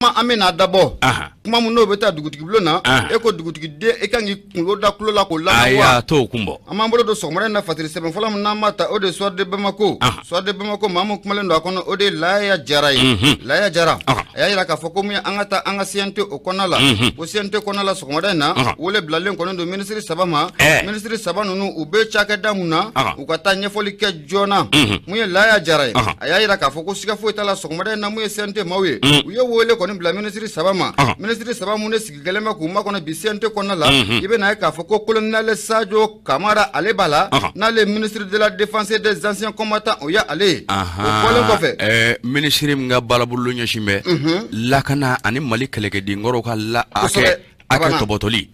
amena dabo kuma mun no beta dugutigi blona e ko dugutigi de e kan kulo da kulo la ko la aya to kumbo amambolo do sogmare na fatiri seben fola mun na mata o de soir de bamako mamu kuma lendo akono o de laya jara laya jara ya ira ka foko mu angata anga siente o konala o siente konala sogmare na wole blalen kono do ministry sabama ministry sabanu no ube chaka damuna ukata nyefoli ke jona mu laya jara ya ira ka foko siga fo itala sogmare na mu siente mawe uye wole kono bla ministry sabama ministry sabamu ne sigigelema kuma kono bisente kono la ibe na ka foko colonel Sadio Kamara alebala na le ministre de la défense et des anciens combattants oya ale ko ko fe ministry nga balabulu nyashimbe lakana ani mali keleke di ngoro ka la ake tobotoli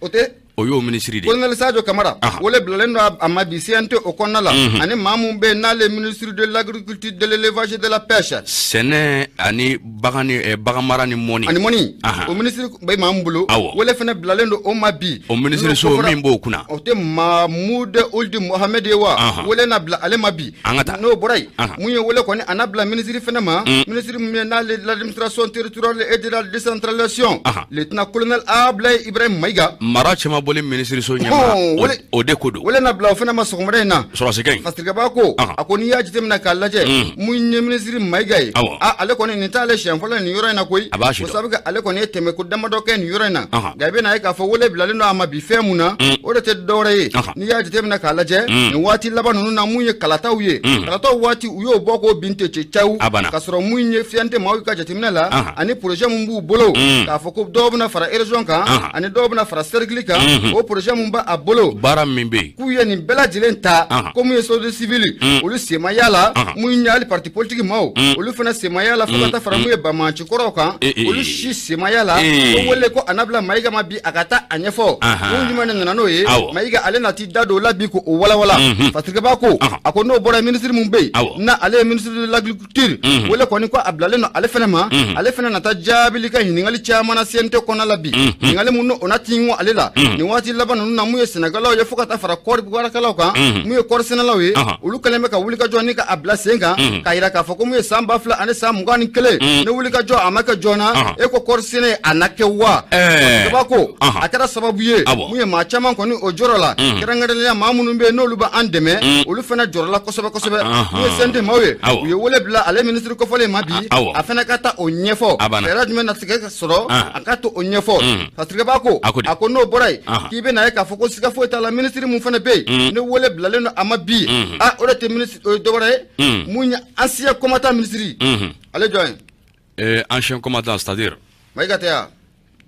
oyo ministry de colonel Sadio Kamara wole blendo amabisiente o konala ani mamumbe na le ministre de l'agriculture de l'élevage et de la pêche sene ani bagani bagamara ni moni ani moni o ministre bay mambulo wole fene blendo o mabi o ministre so mimbo kuna o te Mahmoud Ould Mohamed wa wole na bla ale mabi no boray munye wole ko ni anabla ministre fene ma ministre na l'administration territoriale et de la décentralisation lieutenant colonel Ablaye Ibrahim Maïga marachema boli ministre so nyama o de kodo wala na bla fena masogmare na so asigen fastriga bako akoni yaji temna kalaje munye ministre Maigai ale koni ni tale shen fola ni yoro na koy ko sabuga ale koni teme ko damado ken yoro na gabe na ka fo wole bla no ama bi femuna o de te dore ni yaji temna kalaje ni wati labanu na munye kalata wati uyo boko binte chechaw kasoro munye fiante mawi ka jetimna la ani projet mumbu bolo ka fo ko dobna fara erejon ka ani dobna fara serglika o projet mumba abolo baram mimbe kuye ni bela dilenta comme yeso de civil olu semayala munyali parti politique maw olu fana semayala fakata faramuye bamanchi koroka olu shi semayala o wole ko anabla Maiga mabi akata anyefo munjima nana noye Maiga ale na ti dado labi ko wala fatriga bako akono bora ministre mumbe na ale ministre de l'agriculture wole ko ni ko ablale no ale fana na ta jabilika hiningali chama na siente kona labi ningali munno onatingo ale la ni wati labanu na muye Senegal ya fukata fara kor bugara kala ka muye kor Senegal we ulu kaleme ka wulika jo ni ka abla senga ka ira ka foko muye samba fla ane sam ngani kele ne wulika jo amaka jona e ko kor Sene anake wa bako akara sababu ye muye ma chama ko ni ojorola kerangale ya mamunu be no luba andeme ulu fana jorola kosobe muye sente mawe uye wole bla ale ministre ko fole mabi afana kata onyefo era jume na sike soro akato onyefo fatriga bako akono boray kibe na ka foko sika fo ta la ministre mu fana be ne wole blale no amabi orete ministre do boray munya ancien combattant ministre allez join ancien combattant c'est-à-dire Maiga tea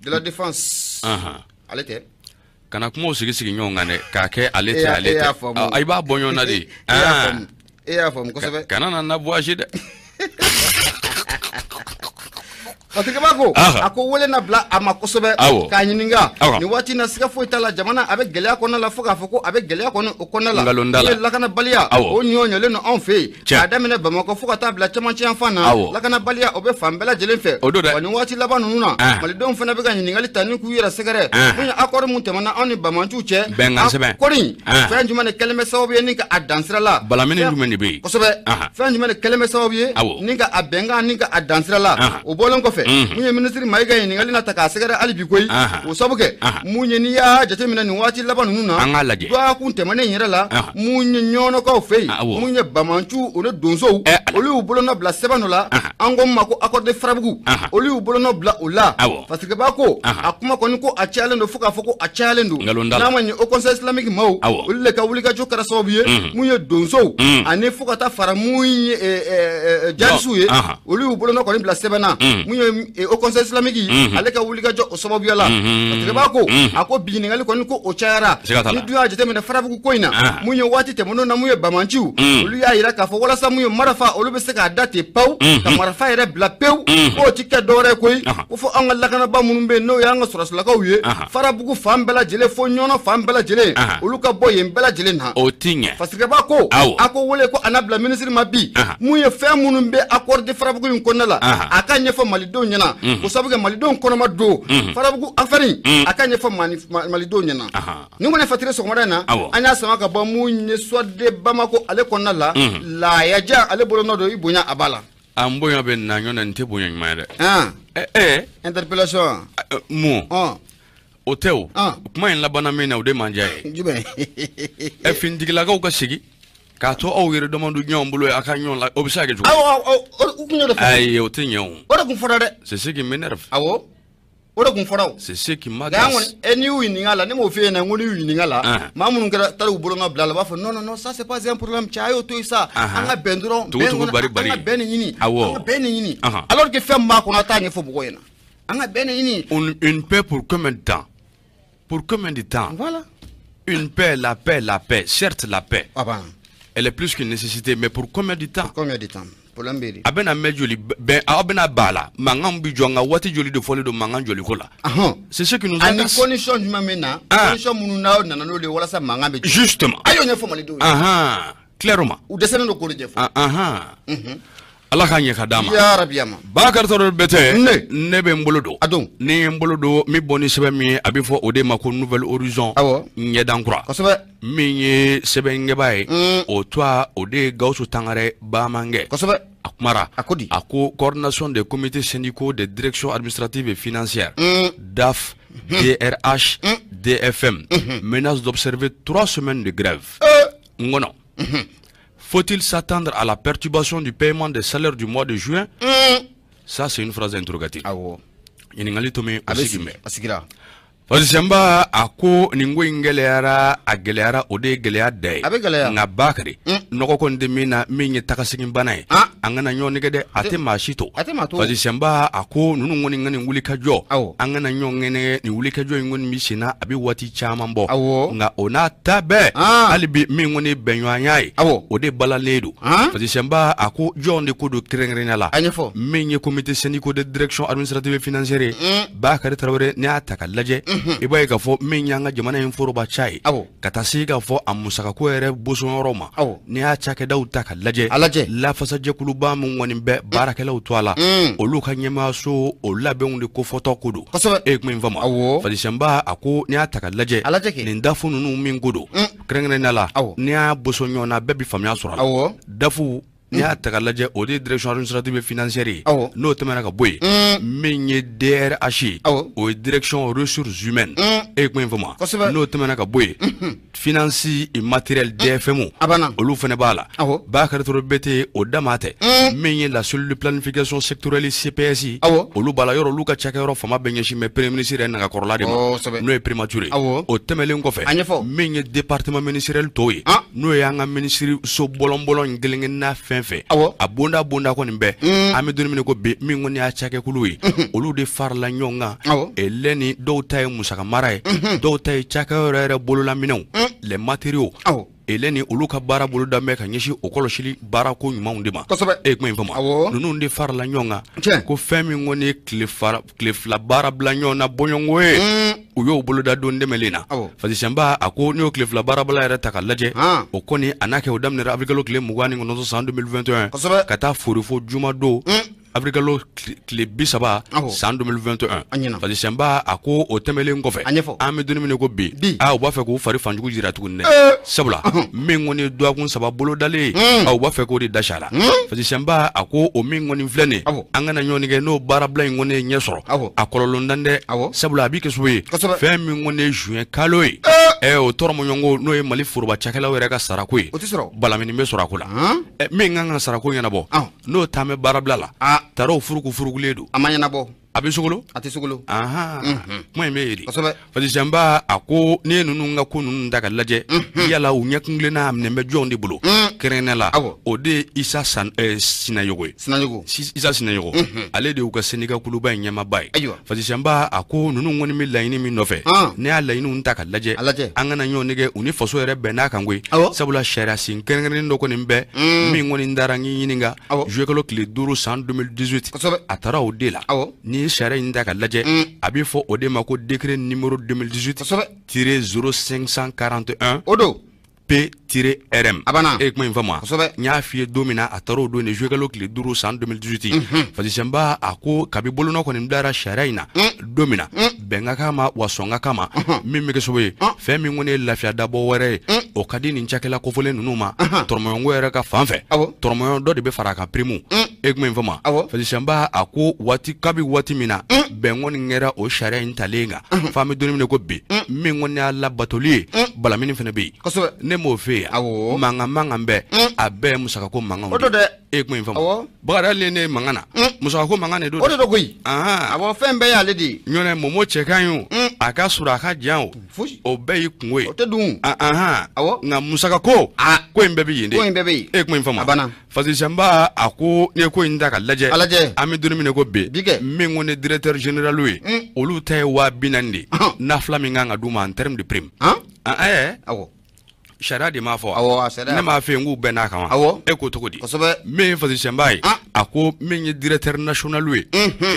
de la défense alete kana kuma sigi nyongane ka ke alete ay ba bonyo na di fam ko sebe kana na boaji de Fatriga bako ako wole na bla amakosobe ka nyininga ni wati na sika fo itala jamana abe gelya kona la foka foko abe gelya kona okona la la kana balia o nyonyo le no on fe adamene bamako foka ta bla chamanchi enfana la kana balia obe fambela jelen fe wani wati laba nuna mali don fana be ka nyininga li tani ku yira segere munya akor mun temana oni bamanchu che korin fe njuma ne keleme sawobe ninka adansira la balamene ndumeni be kosobe fe njuma ne keleme sawobe ninka abenga ninka adansira la o bolon ko munye ministre Maiga ni ngali na taka segere alibi koy o sabuke munye ni ya jate mina ni wati labanu nuna do akunte mane nyira la munye nyono ko fei munye bamanchu one donzo oli ubolo na bla sebano la angom mako akorde frabugu oli ubolo na bla ola fasike bako akuma ko ni ko achale ndo fuka foko achale ndo na manye o conseil islamique maw oli ka wuli ka jokara sobiye munye donzo ane fuka ta fara munye jansuye oli ubolo na ko ni bla sebana munye au conseil islamique aleka wulika jo sababu yala bako ako biningali ko niko ochara ni duya jete mena farabu ko ina munye wati te mono na muye bamanchu ulu ya ira ka fo wala sa muye marafa olu be seka date pau ka marafa ira bla peu o tike dore koy ko fo angala kana ba munumbe no ya nga surasula ka wiye farabu ko fambela jele fo nyono fambela jele ulu ka boye mbela jele na o tinye fasika bako ako wole ko anabla ministre mabi muye fe munumbe accord farabu ko nkonala akanye fo malido nyana ko sabuga malido kono maddo farabu afari akanye fo malido nyana ni ngone fatire so ngorana anya sama ka ba munye swade bamako ale konala la yaja ale bolo nodo ibunya abala amboya ben na nyona nte bonya nyama interpellation mo hotel kuma en labana me na o de manjaye jube e fin digla ga o ka sigi ka to o yere demande nyon bulo aka nyon la obisa ga jugo o kunyo de ay o tinyon o da kun fora de c'est ce qui m'énerve awo o da kun fora c'est ce qui m'agace ga ngoni eni wini ngala ne mo fe na ngoni wini ngala mamun ngara taru bulo ngabla la ba fa non ça c'est pas un problème chayo to ça anga bendron anga ben yini anga ben yini alors que femme ma ko na ta ngi fo bugo yena anga ben yini une paix pour combien de temps? Pour combien de temps? Voilà. Une paix, la paix, certes la paix. Ah ben. Elle est plus qu'une nécessité, mais pour combien de temps? Pour combien de temps? Pour l'ambéri. Abena medjoli ben abena bala mangam bijonga wati joli de folie de mangan joli kola. C'est ce qui nous agace. Ani condition du mamena, condition mununa nanano le wala sa mangam be. Justement. Ayo ne fo mali do. Clairement. Ou descend no ko de fo. Allah kanye kadama ya rabiyama bakar toro bete ne be mbolodo adon ne mbolodo mi boni sebe mi abifo ode mako nouvelle horizon nye dankura kosobe mi nye sebe ngebaye o toi ode gausu tangare ba mange kosobe akmara akodi ako coordination des comités syndicaux de direction administrative et financière DAF DRH DFM menace d'observer 3 semaines de grève ngono faut-il s'attendre à la perturbation du paiement des salaires du mois de juin? Ça, c'est une phrase interrogative. Iningali tome asigime. Fazisamba ako ningo ingeleara ageleara ode gelea day. Nga bakari. Noko konde mina minye takasigim banai. Angana nyo nigede ate mashito. Fazisamba ako nunu ngoni ngani nguli kajo. Angana nyo ngene ni nguli kajo ngoni mishina abi wati chamambo. Nga ona tabe. Alibi mingoni benyanyai. Ode bala ledu. Fazisamba ako jo ndi kudu kirengrenala. Minye komite syndicaux de direction administrative et financière. Bakari Traoré ni ataka laje. Iba ka fo minyanga jamana inforo ba chai katasi ka fo amusaka ko ere boson roma ni a chake dauta ka laje la fasaje kuluba mun woni be barakela utwala olu ka nyema so o labe unde ko foto kudu e kuma infama fadishamba ako ni ataka laje ni ndafu nunu min kudu krengene nala ni a boson yona bebi famia sura dafu ni ataka laje o de direction administrative et financière no temana ka boy menye DRH o direction ressources humaines e ko infoma no temana ka boy finance et matériel DFM o lu fene bala bakar to bete o damate menye la cellule de planification sectorielle CPSI o lu bala yoro lu ka chaka yoro fama benye shi me premier ministre na ka korla de no e prématuré o temele ko fe menye département ministériel toy no yanga ministre so bolon ngelenge na fe abonda ko nimbe amedoni mine ko be mingoni a chake kului olu de farla nyonga eleni do tay musaka maray do tay chake rere bolola minon les matériaux eleni olu ka bara bolo dambe ka nyeshi okoloshili bara ko nyuma undima e kuma infama nunu ndi farla nyonga ko femi ngoni klefla bara bla nyona bonyongwe uyo bolo da do ndemelina fazishamba ako nyo klefla bara bla era takalaje okoni anake odamne Africa kle mugwani ngono 2021 kata furifo juma do Africa clé bisaba en 2021 fazishamba ako otemele ngofe amedoni mine ko bi o ba fe ko fari fanjugu jira tukunne sabula mingoni do akun saba bolo dale o ba fe ko di dashala fazishamba ako o mingoni flene angana nyoni ge no barabla ngone nyesoro akololo ndande sabula bi ke suwe fe mingoni juin kaloi o tormo nyongo no e mali furuba chakela wera ka sarakui balamini me sorakula minganga sarako yana bo no tame barabla la taro furuku ledu amanya nabo abisugulu atisugulu mwe meri fazishamba ako ne nunu nga kunu ndaka laje yala unyakungle na amnembe jondi bulu kerenela ode isa sinayogo isa sinayogo ale de uka senika kuluba nyama bai fazishamba ako nunu ngoni mi laini mi nofe ne ala inu ndaka laje angana nyonege uni foso ere benaka ngwe sabula shara sin kerengene ndoko nimbe mi ngoni ndarangi yininga juekolo kle duru 2018 atara odela ni shara inda ka laje abi fo ode mako décret numéro 2018-0541 odo P-RM et kuma infama nya fie domina ataro do ne jogalo kle duru 2018 fazishamba ako kabibolo no ko ndara sharaina domina benga kama wasonga kama mimi kesobe fe mi ngone lafia dabo were o kadi ni nchakela ko fole nunuma tormoyongo era ka fanfe tormoyon do de be faraka primu egmen fama fa shamba ako wati kabi wati mina bengon ngera o sharia intalenga fami doni ne ko be mi ngone ala batoli bala mini fene be ne mo fe manga mbe abe musaka ko manga egmen fama bagara le ne mangana musaka ko mangana do do koyi abo fembe ya ledi nyone momo chekanyo aka sura ka jan o be kunwe o te dun nga musaka ko ko imbe yinde egmen fama fazi shamba ako ne ko inda ka laje ami doni ne ko be mi ngone directeur général we olu tay wa binandi na flaminga nga duma en terme de prime shara de ma fo ne ma fe ngu be na kama e ko to kodi me fazi shambai ako me directeur national we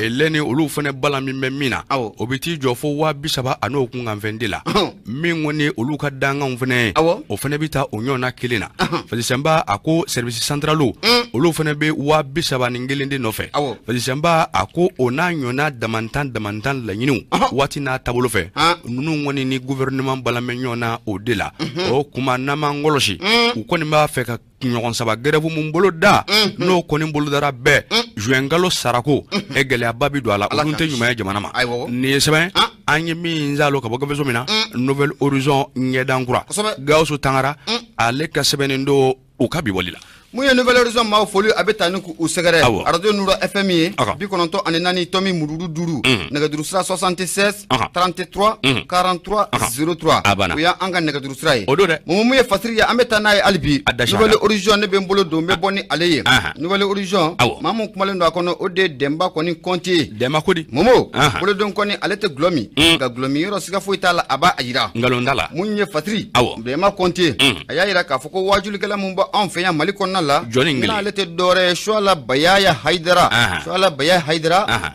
eleni olu fane bala mi memina obiti jofo wa bisaba ano ku nga vendela me ngone olu ka danga mfane o fane bita onyona kilina fazi shamba ako service centralo olu fane be wa bisaba ningelende no fe fazi shamba ako ona nyona damantan la nyinu wati na tabolo fe nunu ngoni ni gouvernement bala me nyona odela o kuma nama ngoloshi ukoni ma fe ka nyogon saba gerevu mumbolo da no koni mbolo dara be juengalo sarako egele ababi do ala unte nyuma ya jamana ma ni sebe anyi mi nzalo ka boga bezo mina Nouvel Horizon ngedankura gausu tangara ale ka sebene ndo ukabi walila Mouye Nouvel Horizon ma foli abetani ku usegere radio Noura FMI bi kononto anenani Tomi Murudu Duru negadurusra 76 33 43 03 uya anga negadurusra ye mouye fasiri ya ametana ye alibi Nouvel Horizon ne bembolo do me boni aleye Nouvel Horizon mamu kumale ndo akono ode demba koni konti demba kodi momo bolo don koni alete glomi ga glomi yoro siga foitala aba ayira ngalondala munye fasiri bema konti ayira ka foko wajulu kala mumba en fe ya malikon la na lete dore shola bayaya haidara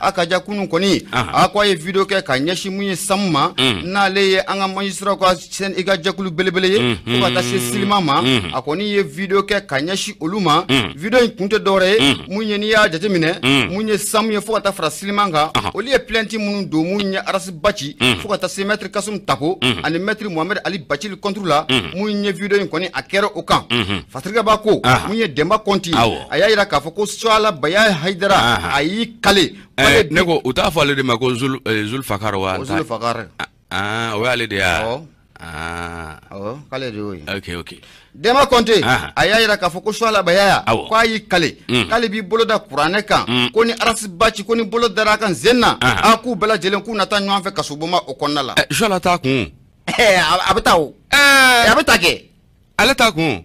akaja kunu koni akwa ye video ke kanyashi munye samma na leye anga majistra ko sen iga jakulu belebele ko kata se silmama akoni ye video ke kanyashi oluma video kunte dore munye ni ya jatemine munye samye fo kata fra silmanga oli e plenty munu do munye aras bachi fo kata se maître kasum tapo ani maître Mohamed Ali Bachi le contrôle munye video koni akero okan fatriga bako munye demba konti ayira ka foko swala baya haidara ayi kale nego utafa le de mako zul fakar wa zul fakar wale de ya kale de oui okay demba konti ayira ka foko swala baya kwa ayi kale kale bi bolo da qur'ane kan koni aras bachi koni bolo dara kan zenna aku bela jelen ku nata nyu anfe kasubuma okonna la jola ta kun abatawo abatake ala ta kun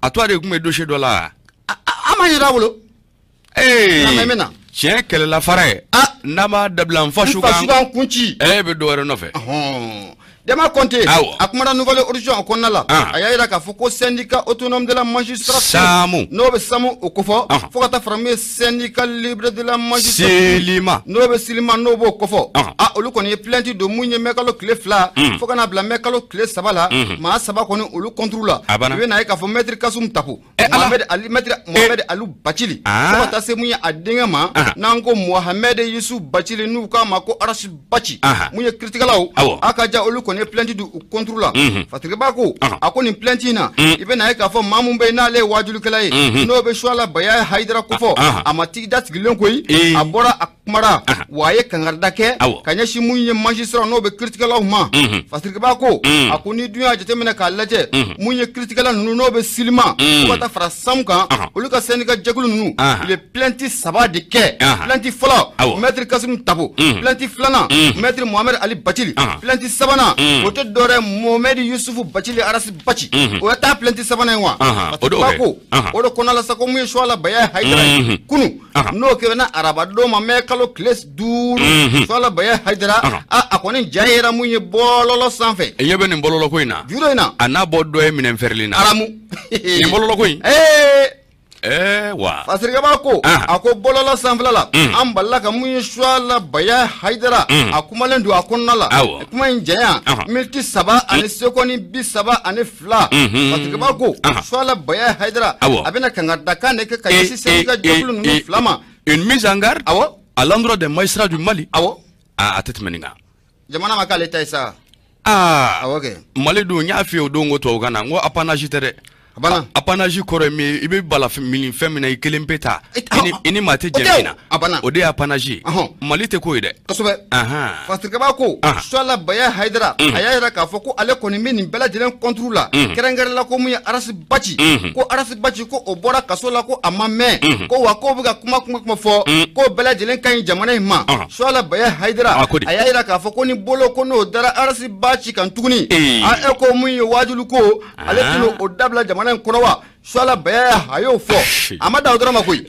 atwa de kume dossier dola amanyira bolo namena chien kele la fare nama dablan fashugan kunchi be do wara no fe dema konte akumara Nouvel Horizon okonnala ayira ka foko syndicat autonome de la magistrature samu no be samu okofo fokata framer syndicat libre de la magistrature Silima no be Silima no bo okofo olu koni plenty do munye mekalo clé fla fokana bla mekalo clé sabala ma saba koni olu contrôle we na ka fo maître Kasum Tapo Mohamed Ali Bachili fokata se munye adenga ma nango Mohamed Yusuf Bachili nu ka mako Arash Bachi munye critical akaja olu koni plenty du contrôle fatriga bako akoni plenty na ibe na ka fo mamumbe na le wajulu kala no be shwala baya haidara ko fo amati dat gilen koy abora akmara waye kangarda ke kanyashi munye magistrat no be critical ma fatriga bako akoni duya jetemena ka laje munye critical no be silma ko ta fra samka uluka senika jagulu nu le plenty sabade ke plenty fola maître Kasum Tapo plenty flana maître Mohamed Ali Bachili plenty sabana oto dore Mohamed Yusuf Bachili Aras Bachi o ta plenty sabana wa bako odo konala sako mu shwala baya haidara kunu no ke na araba do ma mekalo kles duru shwala baya haidara akoni jahira munye bololo sanfe yebe ni bololo ko ina juro ina ana boddo e minen ferlina aramu ni bololo ko wa fasiriga bako ako bolola sanflala amballa ka mun shwala baya haidara akumalendu akonnala kuma njaya milti saba ani sekoni bi saba ani fla fasiriga bako shwala baya haidara abena kangarda kane ke kayasi senga jabulu nu flama une mise en garde à l'endroit des magistrats du Mali à tête meninga jamana ma k'ale ta ye sa. Awɔ kɛ. Mali dun n y'a f'i ye o don ko tubabukan na n ko apanage tɛ dɛ. Apanage kɔrɔ ye min ye i bɛ bala min fɛn min na i kelen pe ta i ni maa tɛ jɛn min na o de ye apanage Mali tɛ ko ye dɛ. Kosɛbɛ. Fasikɛba ko Suala Baya Haidara a y'a yira k'a fɔ ko ale kɔni bɛ nin bɛɛ lajɛlen contre la kɛrɛnkɛrɛnla ko mun ye Arasi Baci ko Arasi Baci ko o bɔra kaso la ko a ma mɛn ko wa k'o bɛ ka kuma fɔ k'o bɛɛ lajɛlen ka ɲi jamana in ma Suala Baya Haidara a y'a yira k'a fɔ ko ni bolo ko n'o dara Arasi Baci kan tuguni a ko mun ye wajulu ko ale tɛna o dabila jamana in kɔnɔ wa Suala Baya a y'o fɔ a ma da o dɔrɔn ma koyi.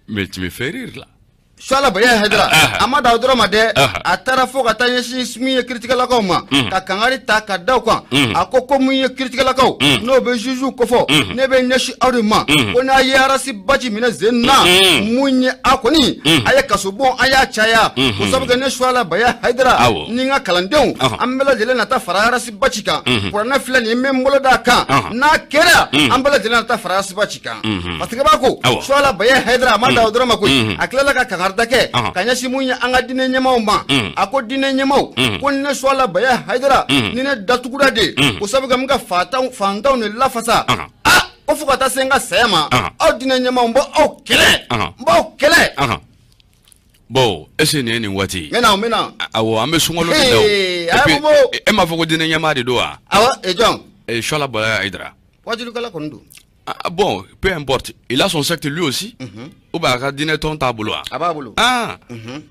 Mais tu me fais rire là. Suala Baya Haidara a ma da o dɔrɔn ma dɛ a taara fo ka taa ɲɛsin min ye kiritikalakaw ma ka kangari ta ka da o kan a ko mun ye kiritikalakaw n'o bɛ juge kofɔ ne bɛ ɲɛsin aw de ma ko n'a ye Arasi Baci minɛ sen na mun ye a kɔni a ye kasobon a y'a caya ko sabu kɛ ne Suala Baya Haidara ni n ka kalandenw an bɛɛ lajɛlen na taa fara Arasi Baci kan kuranɛ filɛ nin ye n bɛ n bolo d'a kan n'a kɛra an bɛɛ lajɛlen na taa fara Arasi Baci kan parce que b'a ko Suala Baya Haidara a ma da o dɔrɔn ma koyi a tilala ka kangari ka ɲɛsin mun ye an ka diinɛ ɲɛmaaw ma a ko diinɛ ɲɛmaaw ko ni ne Suala Baya Haidara ni ne datugura de ko sabu kɛ n ka fantanw de lafasa ko fo ka taa se n ka saya ma aw diinɛ ɲɛmaaw n b'aw kɛlɛ. Bon est-ce que nin ye nin waati. N bɛ na. Awɔ an bɛ sunkalo de da o et puis e m'a fɔ ko diinɛ ɲɛmaa de don wa. Awɔ jɔn. Suala Baya Haidara. Wajulukala kɔni don. Bon, peu importe. Il a son secte lui aussi. Ou bien, il a dîné ton tableau.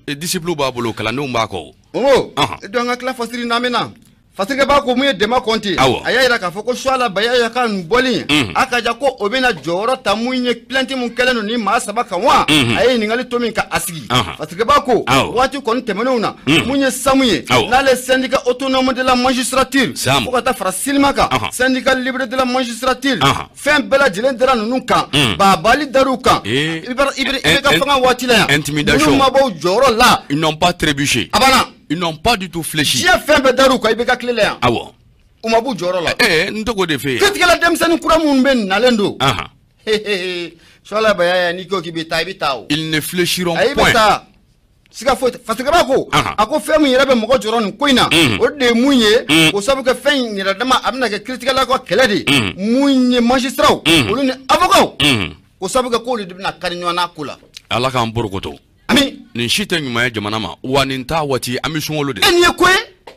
Et disciple b'a bolo, kalandenw b'a kɔ. Donc, an ka tila fasiri namina. Fasikɛba ko mun ye dɛmɛ kɔnti a y'a yira k'a fɔ ko Suala Baya ka nin bɔli a ka ja ko o bɛna jɔyɔrɔ ta mun ye plainte mun kɛlen don ni maa saba kan wa a ye ɲininkali to min ka a sigi Fasikɛba ko waati kɔni tɛmɛnenw na mun ye samu ye n'ale syndicat autonome de la magistrature fo ka taa fara Silima kan syndicat libre de la magistrature fɛn bɛɛ lajɛlen dara ninnu kan babali dar'u kan i bɛ ka fanga waati la yan ninnu ma bɔ jɔyɔrɔ la ils n'ont pas trébuché ils n'ont pas du tout fléchi. Diɲɛ fɛn bɛɛ dar'u kan i bɛ ka tile la yan. Awɔ. U ma b'u jɔyɔrɔ la. N tɔgɔ de fɛ yen. Kiritigɛla denmisɛnnin kura minnu bɛ nalen don. Suala Baya n'i ko k'i bɛ taa i bɛ taa o. Ils ne fléchiront point. A i bɛ taa. Siga foyi tɛ Fasikɛba ko a ko fɛn min yɛrɛ bɛ mɔgɔ jɔrɔ nin ko in na o de ye mun ye o sabu kɛ fɛn in yɛrɛ dama a bɛna kɛ kiritigɛla ka kɛlɛ de mun ye magistraw olu ni avocaw o sabu kɛ k'olu de bɛna kari ɲɔgɔn na ko la. Ala k'an borokoto. Nin si tɛ ɲuman ye jamana ma wa nin t'a waati an bɛ sunkalo de. Nin ye ko ye.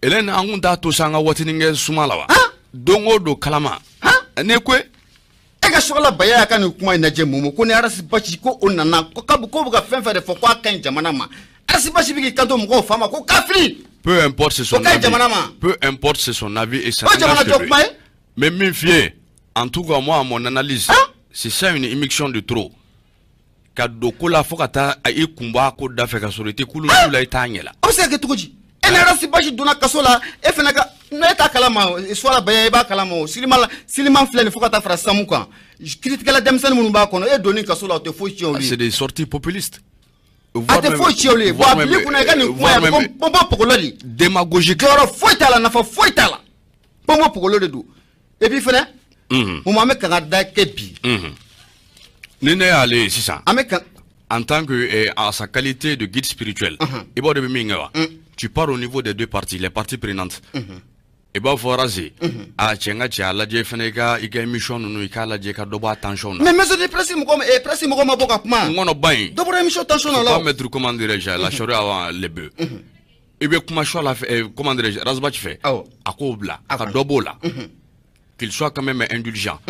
Eleni an kun t'a to sa an ka waatinin kɛ suma la wa. Don o don kalama. Nin ye ko ye. E ka Suala Baya ka nin kuma in lajɛ mun ko ni Arasi Baci ko o nana ko bɛ ka fɛn fɛn de fɔ k'a ka ɲi jamana ma. Arasi Baci bɛ k'i kanto mɔgɔw fa ma ko kafiri. Peu importe c'est son avis. Peu importe c'est son avis et sa mais min f'i ye en tout cas moi à mon analyse c'est ça une immixtion de trop. Ka do ko la fo ka taa a i kun bɔ a ko da fɛ ka sɔrɔ i tɛ kulu la i t'a ɲɛ la. A bɛ se ka kɛ cogo di? E ni Arasi Baci donna kaso la e fana ka ne t'a kalama Suala Baya i b'a kalama o Silima filɛ nin fo ka taa fara Samu kan kiritigɛla denmisɛnnin minnu b'a kɔnɔ e donni kaso la o tɛ foyi tiɲɛ olu ye. C'est des sorties populistes. A tɛ foyi tiɲɛ olu ye bon a bili kunna i ka nin kuma ye bɔnbɔn pogolo de. Démagogique. Jɔyɔrɔ foyi t'a la nafa foyi t'a la bɔnbɔn pogolo de don et puis fana mun an bɛ kangari da kɛ bi. Ni ne y'ale sisan en tant que à sa qualité de guide spirituel i b'o de bɛ min kɛ wa tu pars au niveau des deux parties les parties prenantes i b'a fɔ Arasi a cɛ n ka cɛ a lajɛ fana i ka émission ninnu i k'a lajɛ i ka dɔ bɔ a tension na. mais maison de presse mɔgɔ ma bɔ ka kuma. n kɔnɔ ba in. dɔ bɔra émission tension na la. tu peux mettre comment dirais-je la charrue avant les bœufs. i bɛ kuma Suala fɛ comment dirais-je Arasi Baci fɛ a k'o bila a ka dɔ b'o la qu'il soit quand même indulgent.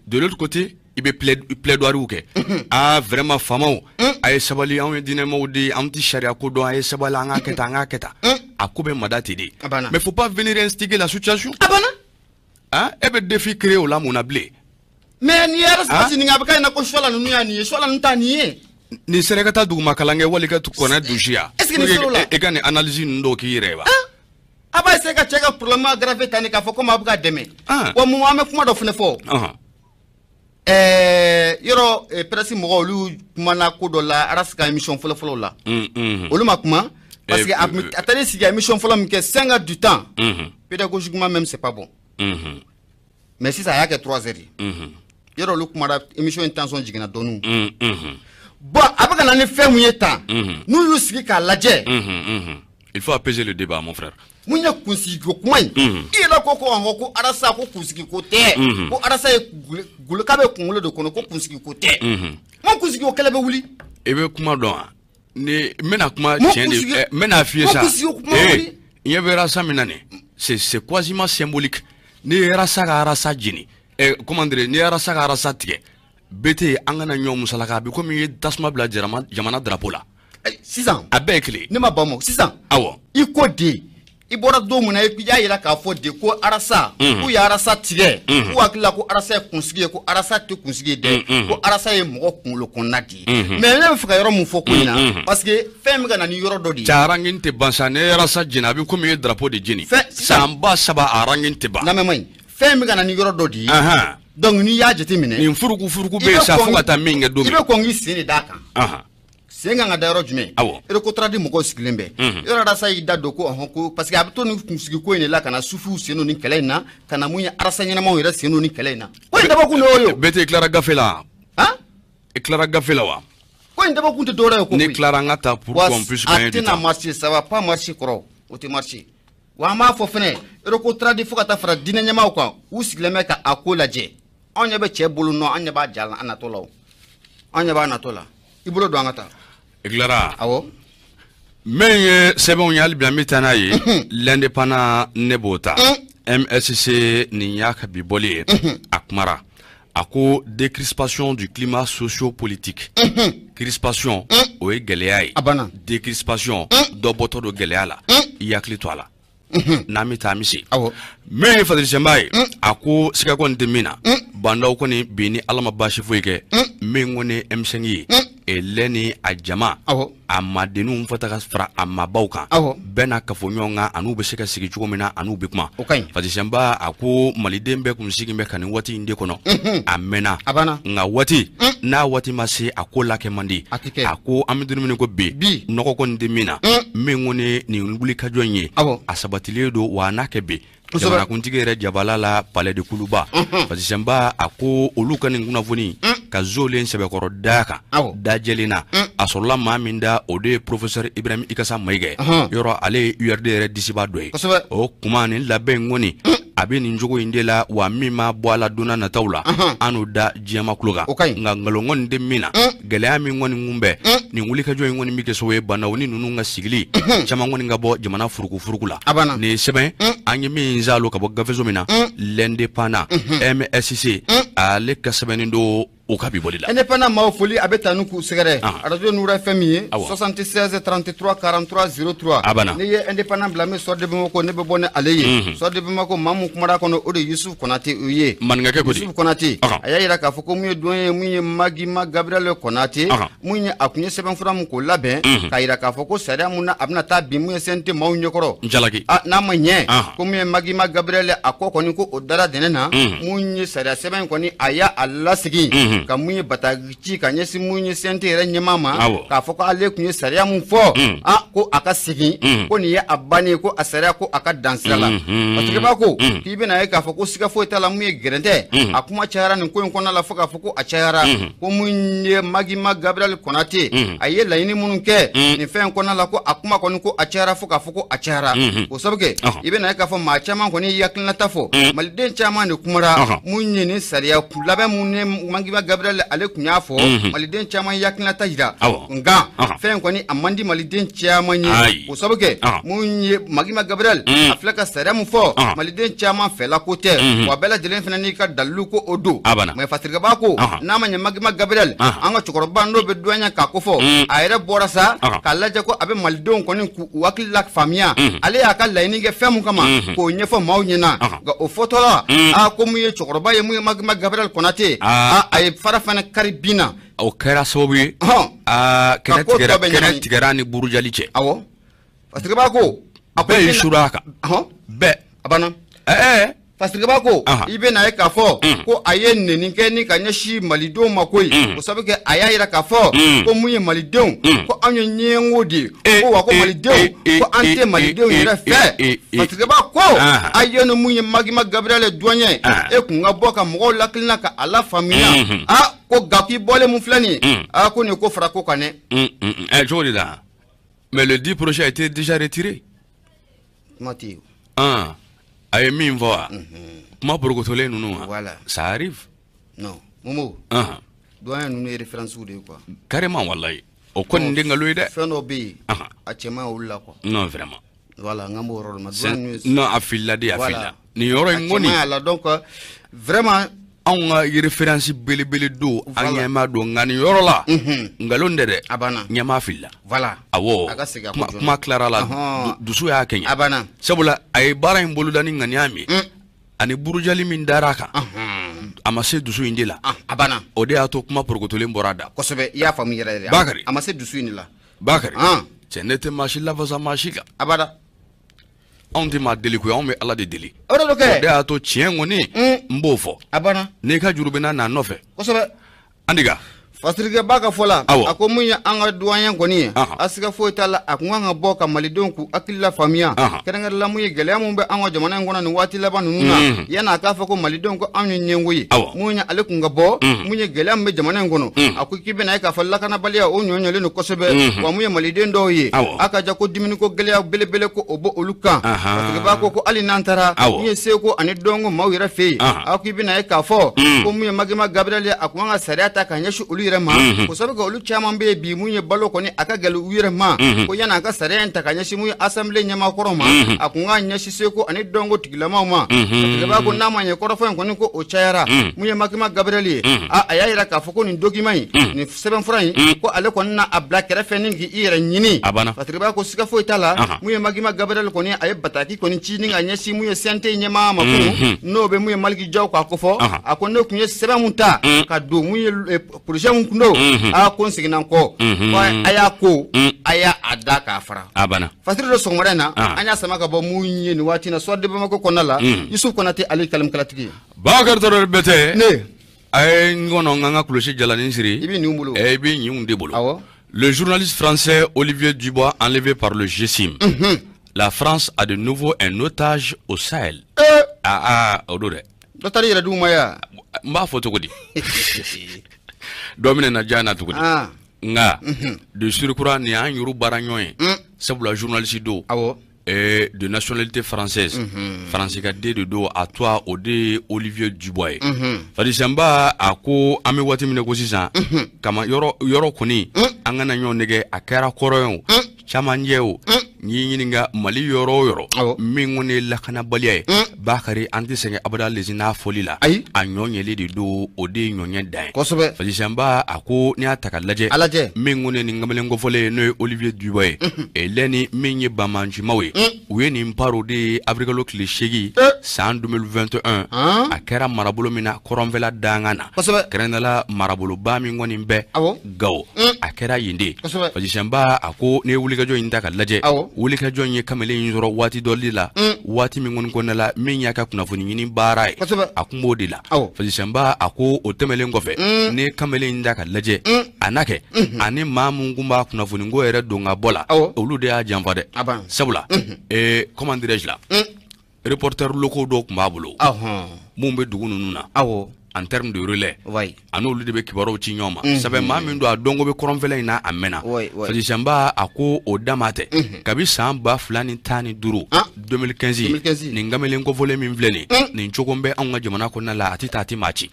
De l'autre côté il bɛ plaidoirie kɛ vraiment faamaw a ye sabali anw ye diinɛmaw de an tɛ sariya ko dɔn a ye sabali an k'a kɛ tan an k'a kɛ tan a ko bɛ mada ten de mais faut pas venir instiguer la situation. E bɛ défi créer o la mun na bilen. mais ni Arasi Baci nin a bɛ k'a ɲɛna ko Suala ninnu y'a nin ye Suala ninnu t'a nin ye. Nin sera ka taa duguma kalan kɛ wali ka kɔnɛ dusi ya. est-ce que nin sera o la. E ka nin analyse ninnu dɔw k'i yɛrɛ ye wa. a b'a essayer ka cɛ ka problème aggravé ta ni k'a fɔ komi a bɛ ka dɛmɛ. wa mun an bɛ kuma dɔ fana fɔ. Yɔrɔ presse mɔgɔw olu kumana ko dɔ la Arasi ka émission fɔlɔ la olu ma kuma parce que a taara sigi émission fɔlɔ min kɛ 5 heures du temps pédagogiquement même c'est pas bon mais sisan a y'a kɛ 3 heures yɔrɔ olu kumara émission in tension jiginna dɔɔnin bon a bɛ ka na ni fɛn mun ye tan n'u y'u sigi k'a lajɛ Il faut apaiser le débat, mon frère. Munya kunsigi ko kumai. Ila ko ko arasa ko kunsigi ko te. Ko arasa gulu kabe kungulo do kono ko kunsigi ko te. Mon kunsigi ko kala be wuli. Ebe kuma don. Ni mena kuma tien de mena fier ça. Il y avait rasa minane. C'est quasiment symbolique. Ni rasa ga rasa jini. Comment dire, ni rasa ga rasa tie. Bete angana nyom musalaka bi comme tasma bla jamana drapeau là. 6 ans. Abekli. Ne ma bamo 6 ans. Awo. Iko de. Ibora do muna ya yira ka fo de ko arasa. Ko ya arasa tire. Ko akila ko arasa kunsigi ko arasa te kunsigi de. Ko arasa ye mo kunlo konati. Mais ne fika yoro mu fo ko ina parce que fem ga na ni yoro do di. Charangin te bansane arasa jina bi comme drapeau de jini. Samba saba arangin te ba. Na me moy. Fem ga na ni yoro do di. Donc ni ya jeti mine. Ni furuku be sa fuka ta minga do. Ibe ko ngi sini daka. Senga nga dayaro jume ere ko tradi mo ko sikilembe ere da sai dado ko honko parce que abto ni kunsigi ko ene la kana sufu seno ni kelena kana munya arasa nyana mo ere seno ni kelena ko ndaba ku no yo bete clara gafela e clara gafela wa ko ndaba ku to dora ko ni clara ngata pour qu'on puisse gagner du temps marché ça va pas marcher kro o te marché wa ma fo fene ere ko tradi fuka ta fara dina nyama ko u sikileme ka akola je onye be che bulu no anya ba jala anatola anya ba anatola ibulo do ngata Eclara. Awo. Mais c'est bon, yal bien mitanaye. L'indépendant nebota. MSC Niyak Biboli. Akmara. Ako décrispation du climat socio-politique. Crispation. Oe Geleaï. Abana. Décrispation. Doboto do Geleala. Yakli toala. Namita misi. Awo. Mais Fadil Jambaye. Ako sikakon demina. Banda okoni bini alama bashi fuike. Mengone MCNI. Eleni ajama amadenu mfata kasfra amabauka bena kafonyonga anu beseka sigi chugomena anu bikuma fadishamba aku malidembe kumsigi mbeka ni wati inde kono amena nga wati na wati masi akola ke mandi aku amidunu mene ko be noko ko ndemina mengone ni nguli kajonye asabatile do wana kebe Jamana kuntigere jabalala palais de Kuluba fadishamba aku oluka ni nguna voni kazole nsebe koro daka dajelina asola maminda ode professeur Ibrahim Ikasa Maige yoro ale URD disiba doy o kumani labe ngoni abe ni njogo indela wa mima bwala duna na taula anu da jema kluga nga ngalongon de mina gelea mi ngoni ngumbe ni ngulika joy ngoni mike sowe bana woni nunu nga sigili chama ngoni ngabo jamana furuku la ni sebe anyi mi nzalo kabo gafezo mina l'indépendant MSC ale kasabenindo Okabi bolila. Indépendant maofoli abetanu ku segere. Radio Noura FM 76 33 43 03. Ne ye indépendant blame so de bemako ne bebone aleye. So de bemako mamu kumara kono ode Yusuf Konate uye. Mangake ko Yusuf Konate. Ayira ka foko mu doyen mu Magima Gabriel Konate. Mu akunye seben fura mu ko laben. Kayira ka foko sara mu na abna ta bi mu sente mawu nyokoro. Njalaki. Na manye. Ko mu Magima Gabriel akoko ni ko odara denena. Mu sara seben ko ni aya Allah sigi. Kamunye batagici kanye si munye sente re nyamama ka foko ale kunye saria mu fo ko aka sigi ko ni ya abane ko asaria ko aka dansala parce ba ko kibe na ka foko siga fo tala mu gerente akuma chara ni ko na la foka foko a chara ko munye Magima Gabriel Konate aye laini mununke ni fen ko na la ko akuma ko ni ko a chara foka foko a chara ko sabke ibe na ka fo ma chama ko ni yaklina tafo malden chama ni kumara munye ni saria kulabe munne Magima Gabriel ale kunya fo maliden chama yakna tajira nga fen ko ni amandi maliden chama nyi ko sabuke munye Magima Gabriel aflaka saram fo maliden chama fela kote wa bela jelen fenani ka daluko odo me fatirga bako na manya Magima Gabriel anga chukoro bando be duanya ka ko fo ayre borasa kala jako abe malidon ko ni wakilak famia ale akalla ni ge fem kama ko nyefo mawnyina ga o fotola ko muye chukoro ba ye muye Magima Gabriel Konate ay farafana karibina o kera sobi kena tigera ni burujali che awo fasika bako be shuraka be abana fasika bako ibe na ka fo ko ayenne ni ke ni kanyashi malido makoi ko sabike ayayira ka fo ko muye malido ko anyo nyengodi ko wa ko malido ko ante malido yira fe fasika bako ayeno muye Magima Gabriel douanye e kunga boka mo laklina ka ala famia ko gapi bole mu flani ko ne ko fara ko kane jodi da Mais le 10 projet a été déjà retiré. Mathieu. Aye min voa. Comment Borgotolé nous Voilà. Ça arrive. Non. Momo. Doyen nous référence ou de quoi. Carrément wallahi. Au kon ndinga loide. Fin obi. Achema ou là quoi. Non vraiment. Voilà, ngamo rôle ma. Non afilla de afilla. Ni yoro ngoni. Voilà donc vraiment on a référence belebele do anyama do ngani yoro la. Ngalonde de. Abana. Nyama filla. Voilà. Awo. Ma clara la dusu ya Kenya. Abana. Sabula ay bara imbolu dani ngani ami. Ani burujali min daraka. Amase dusu indila. Abana. Ode ato kuma Borgotolé borada. Kosobe ya famille yere. Bakari. Amase dusu indila. Bakari. Cenete machila vaza machika. Abada. On dit ma deli ko on me ala de deli. Ode ato chien ngoni mbofo. Abana. Ne ka jurubena na nofe. Kosobe. Andiga. Fasirike baka fola akomunya anga duanya ngoni asika fo tala akunga boka malidonku akilla famia kerenga la muye gele amumbe anga jamana ngona ni wati laba nununa yana akafa ko malidonku anyu nyengoyi munya alekunga bo munye gele ambe jamana ngono akukibe na ka falla kana balia onyo nyole no kosobe wa muye malidendo yi akaja ko dimini ko gele bele ko obo oluka fasirike baka ko ali nantara muye seko ani dongo mawira fe akukibe na ka fo ko muye magima gabriel akunga sariata kanyeshu ko sabe ko lu chama be bi munye balo ko ni aka galu wire ma ko yana ka sare enta kanya shi munye assembly nyama koroma akunga nyashi seko ani dongo tigilama ma tigaba ko nama nye korofo ko ni ko o chayara munye makima gabriel ayayira ka foko ni document ni 7 francs ko ale ko na abla kere feningi ire nyini fatriba ko sika fo itala munye makima gabriel ko ni ay bataki ko ni chini nga nyashi munye sente nyama ma ko no be munye malki jaw ko akofo akono kunye 7 munta ka do munye projet kundo a konsignan ko aya ko aya adaka fara abana fatiro so morena anya sama ka bo munye ni wati na so de ba ko konala yusuf konate ali kalam kalatigi bakar toro bete ne ay ngono nganga kuloshi jalani siri ibi ni umbulo ibi ni umde bolo le journaliste français Olivier Dubois enlevé par le GSIM. La France a de nouveau un otage au Sahel. Odore dotari yera duma ya mba fotokodi domine na jana tukudi nga de surcroît ni an yuru baranyoy sabula journaliste do de nationalité française français ka de do à toi de Olivier Dubois fadi samba ako ame wati mine ko sisan kama yoro koni angana nyon nege akara koroyon chamanjeo nyinga mali yoro mingone lakana baliye bakari anti senge abada lezina folila anyonye le do ode nyonye dai kosobe fadi samba ako ni ataka laje mingone ni ngamele ngofole no Olivier Dubois eleni minye bamanji mawe oui ni mparo de abrigalo klishegi san 2021 akera marabolo mina koromvela dangana kerenala marabolo ba mi ngoni mbe gaw akera yinde fajishamba ako ne wulika jo indaka laje wulika jo nye kamele yinzoro wati dolila wati mi ngoni konala minya ka kuna funi nyini barai akumbodila fajishamba ako otemele ngofe ne kamele indaka laje anake ani mamu ngumba kuna funi ngo ere donga bola olude a jamfade sabula comment dirais-je là reporter locaux do kumabulu mumbe dugunu nuna en termes de relais anolu de be kibaro ci nyoma sabe mamin do adongo be koronvela ina amena fadi samba ako odamate kabi samba flani tani duru 2015 ni ngamele ngo volé min vleni ni nchokombe anga jamana ko na la atitati machi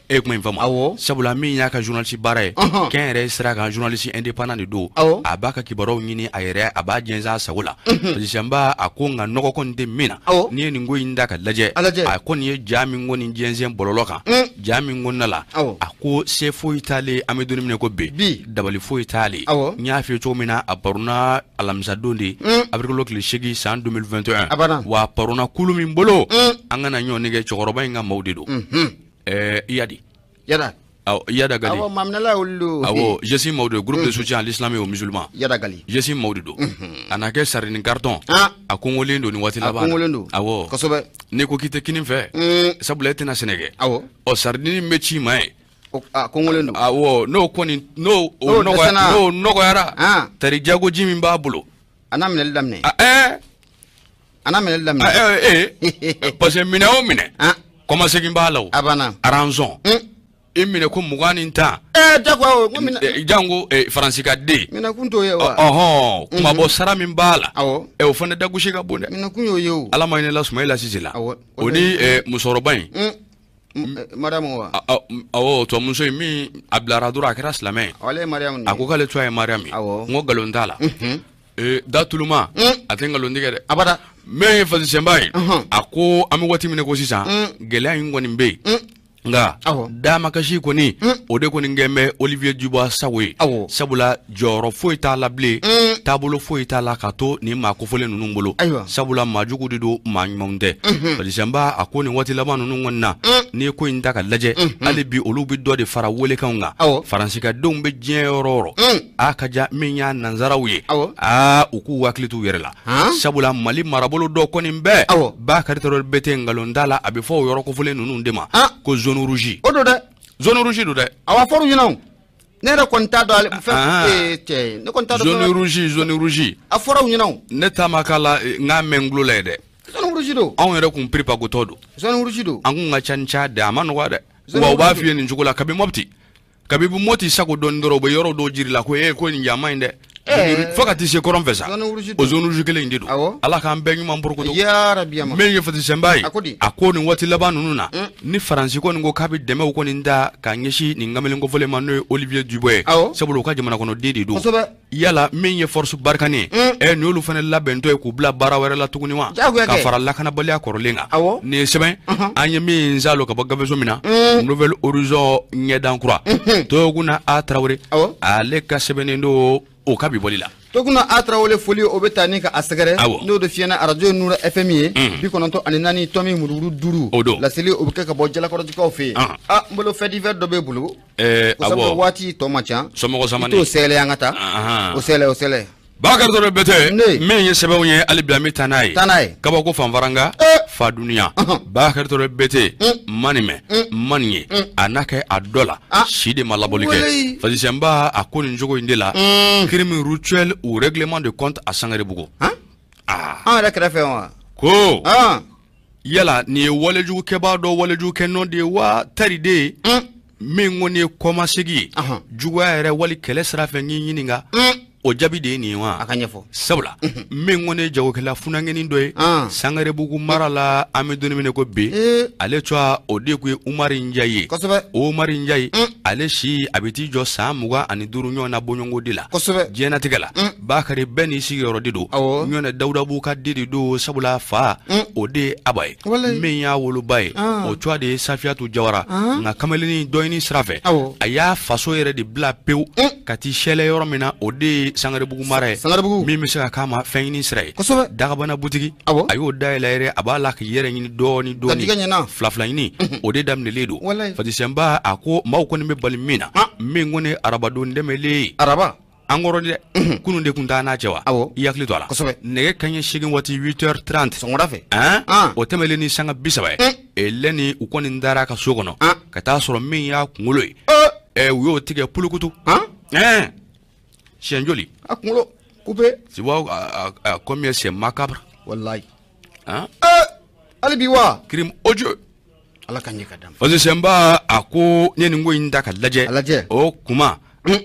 e ko infama sabula mi nyaka journaliste bare ken re sera ka journaliste indépendant do abaka kibaro nyini ayere abajenza sawula fadi samba ako nga noko ko nde mina ni ngo inda ka laje ako ni jami ngoni jenzen bololoka jami ngonnala ako se fo itali amedoni mine ko be dabali fo itali nya fi chomina aparuna alamsa dondi abrikolo klishegi san 2021 wa paruna kulumi mbolo angana nyonige chokoroba inga maudido yadi yada gali mamnala ullu je suis Maudo groupe de soutien à l'islam et aux musulmans yada gali je suis Maudo anake sarini carton akongolendo ni wati laba kosobe ne ko kite kinin fe sabulete na senege o sardini mechi mai akongolendo no koni no yara tari jago jimi babulo anamne lamne parce que mina o mine comment c'est qu'il balaw abana aranzon imine ko mugani ta jago jango faransi ka de mina kunto ye wa kuma bo sara min bala o fana dagushi ka bonde mina kunyo ye ala mayne la sumaila sisila oni musoroban madame wa to muso mi ablara dura kra islamé wala mariam ni akokale twa mariami ngo galondala datuluma atenga londige de abada me fazi sembai ako ami wati mine ko sisan gele ayin ngoni mbe nga dama kashi ko ni ode ko ngeme Olivier Dubois Sawe sabula joro foi ta lable tabulo foi ta la kato ni ma ko fole nunu ngolo sabula majugu dido ma nymonde fazi semba ako ni wati lama nunu ngonna ni ko inda ka laje ali bi olubi do de fara wole kanga faransi ka dum be jenroro akaja minya nanzarawi uku waklitu yerla sabula mali marabolo do ko ni mbe ba karitoro bete ngalondala abi fo yoro ko fole nunu ndema ko zone rouge odo de zone rouge do de awa foru yinaw nere konta do ale fe ne konta do zone rouge a foru yinaw ne tamakala nga menglo lede zone rouge do on yere kun pripa go todo zone rouge do an nga chancha de amano wade wa ba fi ni njugula kabi mopti kabi bu moti sago don doro be yoro do jiri la ko ko ni jama inde fakati se koron fesa o zone rouge kele indido ala kan be nyuma mburko to ya rabbi ma me yefati sembai akoni wati labanu nuna ni faransi ko ngo kabi deme ko ni nda ka nyeshi ni ngamele ngo vole manu Olivier Dubois sabulu ka jamana kono didi do yala me ye force barkani ni olu fane labento e ku bla bara wera la tuguni wa ka fara la kana bali akorolenga ni seben anye mi nzalo ka bagabe zomina nouvelle horizon nyedan croix to guna a Traoré ale ka sebenendo o kabi bolila to kuna atra wole foli o betani ka asgare no do fiena radio nura fmi bi kononto aninani tomi mururu duru la seli o ka bo jala ko ko fe mbolo fedi ver do be bulu ko sabu wati to macha somo ko samani to sele yangata o sele bakar do bete men ye sebe wonye ali blami tanai kaba ko fanfaranga fa dunia bakar do bete manime manye anake adola shide malabolike fazi semba akoni njogo indela crime rituel ou règlement de compte à Sangarebugo la krefe wa ko yala ni waleju keba do waleju kenno de wa taride men ngoni koma sigi juwa ere wali kele srafe nyininga o jabi de ni wa akanyefo sabula men ngone jago kala funangeni doy Sangarebugu marala amedoni mene ko be ale twa o de ku Umari Njaye Umari Njaye ale shi abiti jo samuga ani duru nyona bonyongo dila jena tigala bakari beni sigi yoro dido nyona Dauda Buka didi do sabula fa o de abay men ya wolu bay o twa de Safiatou Jawara nga kamelini doyni srafe aya faso yere de bla pew kati shele yoro mina o de Sangarebugu mare mi misaka kama feyni sray daga bana butigi ayo dailere abala ka yere ni doni flafla ni o de damne ledo fati semba ako mawko ni me balimina mi ngone araba do ndemele araba angoro de kunu de kunta na cewa yakli to ala nege kanye shigin wati 8h30 songoda fe o temele ni sanga bisabe eleni ukoni ndara ka sogono kata soro min ya kunguloi uyo tige pulukutu Chienjoli. Akulo coupé. Tu vois combien c'est macabre. Wallahi. Alibiwa. Crime odieux. Ala kanyeka dam. Fazi semba ako nyeni ngo inda ka laje. O kuma.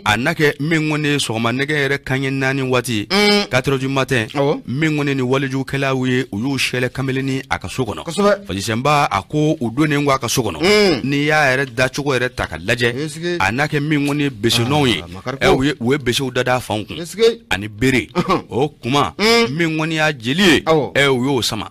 Anake mingone soma nege ere kanye nani wati 4h du matin mingone ni waleju kelawi uyu shele kamelini akasokono faji semba ako udone ngwa akasokono ni ya ere dachugo ere takalaje anake mingone besonoyi we beso dada fanku ani bere o kuma mingone ya jelie uyo sama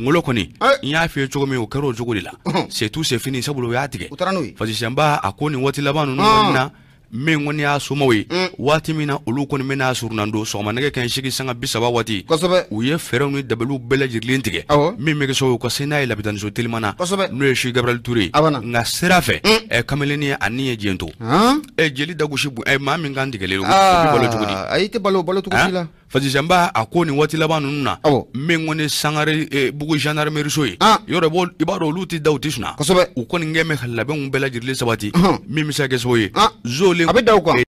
ngolo koni nya fi chugo mi o karo chugo dila c'est tout c'est fini sabulo ya tige faji semba ako ni wati labanu nuna men woni asumowe wati mina olu ko mena surnando so manege kan shigi sanga bisaba wati uye fere ni dabelu bela jirlintige men mege so ko sena ila bidan so tilmana no shi Gabriel Touré nga serafe kameleni aniye jento jeli dagushi bu ma min gandige lelo bolo tugudi ayite balo tugudi faji jamba akoni wati labanu nuna men woni sangare bugu gendarmerie soyi yore bol ibaro luti dawtisna ukoni ngeme khalabe bela jirli sabati mimi sage soyi zole